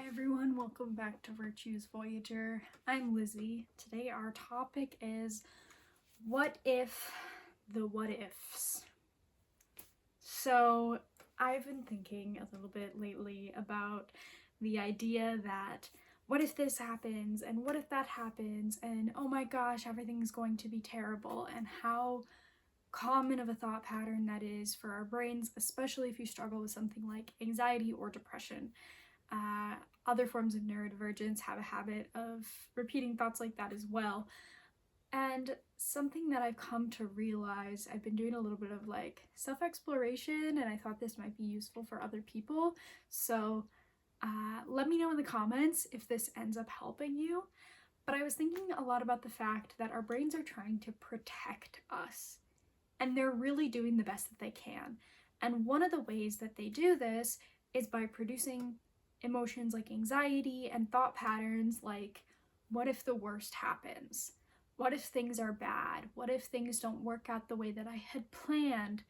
everyone, welcome back to Virtue's Voyager. I'm Lizzie. Today our topic is what if the what ifs. So I've been thinking a little bit lately about the idea that what if this happens and what if that happens and oh my gosh, everything's going to be terrible, and how common of a thought pattern that is for our brains, especially if you struggle with something like anxiety or depression. Other forms of neurodivergence have a habit of repeating thoughts like that as well. And something that I've come to realize, I've been doing a little bit of self-exploration, and I thought this might be useful for other people. So let me know in the comments if this ends up helping you. But I was thinking a lot about the fact that our brains are trying to protect us, and they're really doing the best that they can. And one of the ways that they do this is by producing emotions like anxiety and thought patterns like, what if the worst happens? What if things are bad? What if things don't work out the way that I had planned?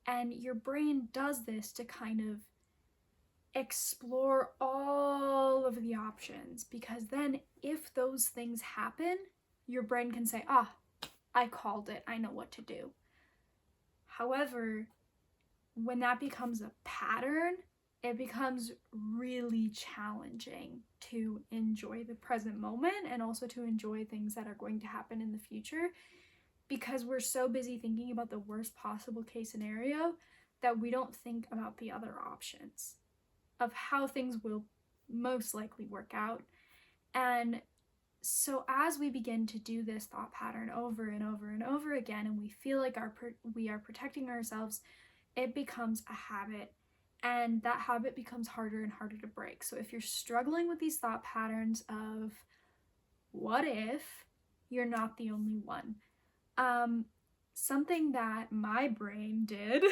And your brain does this to kind of explore all of the options, because then if those things happen, your brain can say, I called it, I know what to do. However, when that becomes a pattern, it becomes really challenging to enjoy the present moment and also to enjoy things that are going to happen in the future, because we're so busy thinking about the worst possible case scenario that we don't think about the other options of how things will most likely work out. And so as we begin to do this thought pattern over and over and over again, and we feel like we are protecting ourselves, it becomes a habit. And that habit becomes harder and harder to break. So if you're struggling with these thought patterns of what if, you're not the only one. Something that my brain did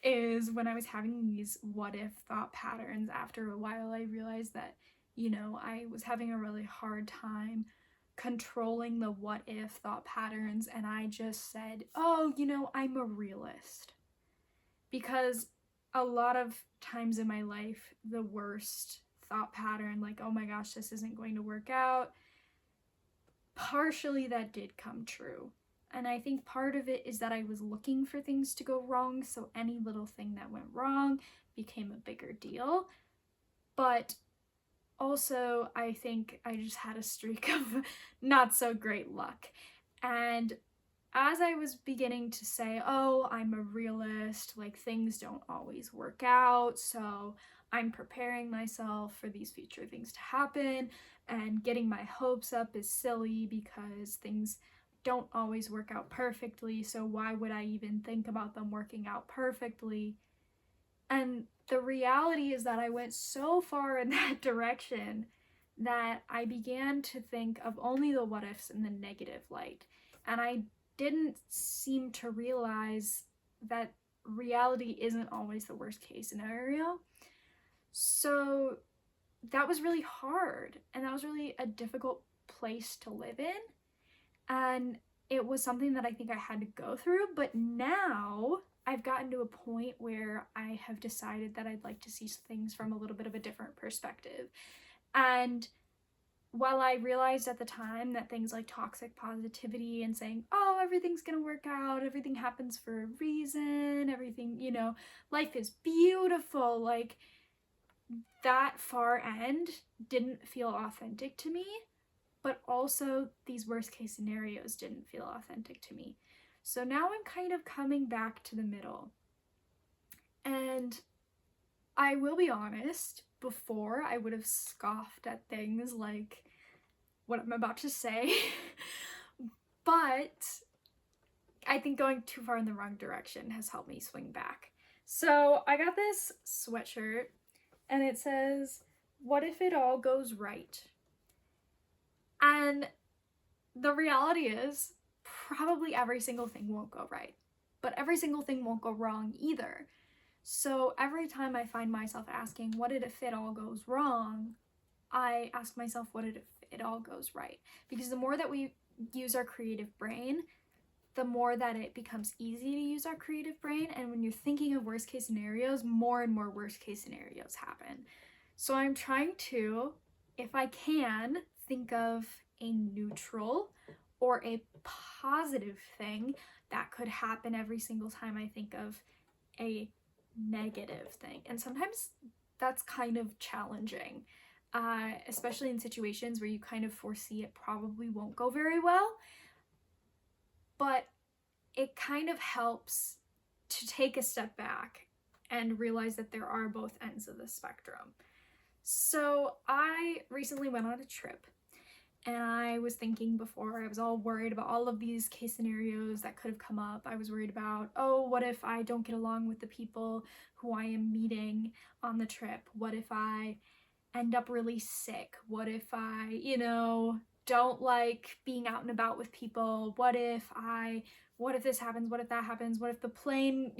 is when I was having these what if thought patterns, after a while I realized that, I was having a really hard time controlling the what if thought patterns, and I just said, I'm a realist. Because a lot of times in my life, the worst thought pattern, like, oh my gosh, this isn't going to work out, partially that did come true. And I think part of it is that I was looking for things to go wrong, so any little thing that went wrong became a bigger deal. But also, I think I just had a streak of not so great luck. And as I was beginning to say, I'm a realist, like things don't always work out, so I'm preparing myself for these future things to happen, and getting my hopes up is silly because things don't always work out perfectly, so why would I even think about them working out perfectly? And the reality is that I went so far in that direction that I began to think of only the what ifs in the negative light. And I didn't seem to realize that reality isn't always the worst case scenario. So that was really hard, and that was really a difficult place to live in. And it was something that I think I had to go through, but now I've gotten to a point where I have decided that I'd like to see things from a little bit of a different perspective. And while I realized at the time that things like toxic positivity and saying, everything's gonna work out, everything happens for a reason, everything, life is beautiful, like that far end didn't feel authentic to me, but also these worst case scenarios didn't feel authentic to me. So now I'm kind of coming back to the middle. And I will be honest, before I would have scoffed at things like what I'm about to say, but I think going too far in the wrong direction has helped me swing back. So I got this sweatshirt, and it says, "What if it all goes right?" And the reality is, probably every single thing won't go right, but every single thing won't go wrong either. So every time I find myself asking, what if it all goes wrong, I ask myself, what if it all goes right? Because the more that we use our creative brain, the more that it becomes easy to use our creative brain. And when you're thinking of worst case scenarios, more and more worst case scenarios happen. So I'm trying to, if I can, think of a neutral or a positive thing that could happen every single time I think of a negative thing. And sometimes that's kind of challenging, especially in situations where you kind of foresee it probably won't go very well. But it kind of helps to take a step back and realize that there are both ends of the spectrum. So I recently went on a trip, and I was thinking before, I was all worried about all of these case scenarios that could have come up. I was worried about, oh, what if I don't get along with the people who I am meeting on the trip? What if I end up really sick? What if I, don't like being out and about with people? What if this happens? What if that happens? What if the plane,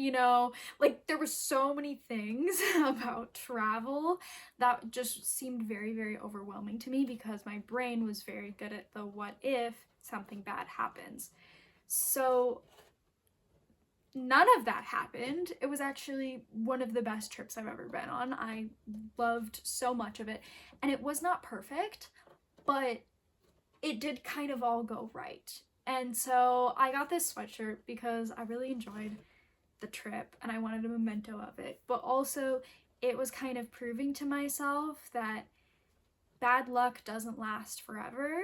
like there were so many things about travel that just seemed very, very overwhelming to me because my brain was very good at the what if something bad happens. So none of that happened. It was actually one of the best trips I've ever been on. I loved so much of it. And it was not perfect, but it did kind of all go right. And so I got this sweatshirt because I really enjoyed the trip and I wanted a memento of it. But also, it was kind of proving to myself that bad luck doesn't last forever,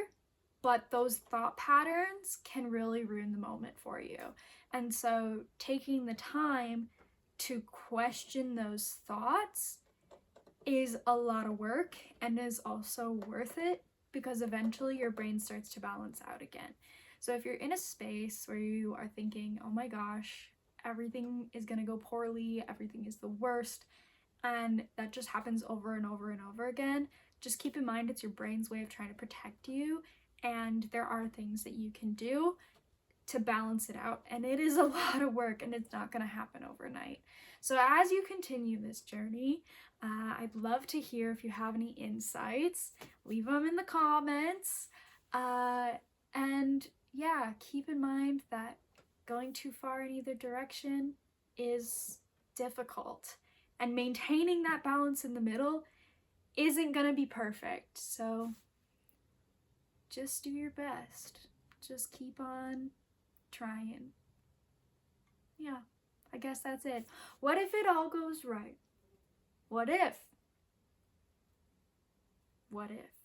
but those thought patterns can really ruin the moment for you. And so taking the time to question those thoughts is a lot of work and is also worth it because eventually your brain starts to balance out again. So if you're in a space where you are thinking, oh my gosh, everything is gonna go poorly, everything is the worst, and that just happens over and over and over again, just keep in mind it's your brain's way of trying to protect you, and there are things that you can do to balance it out, and it is a lot of work and it's not going to happen overnight. So as you continue this journey, I'd love to hear if you have any insights. Leave them in the comments, and yeah, keep in mind that going too far in either direction is difficult, and maintaining that balance in the middle isn't going to be perfect. So just do your best. Just keep on trying. Yeah, I guess that's it. What if it all goes right? What if? What if?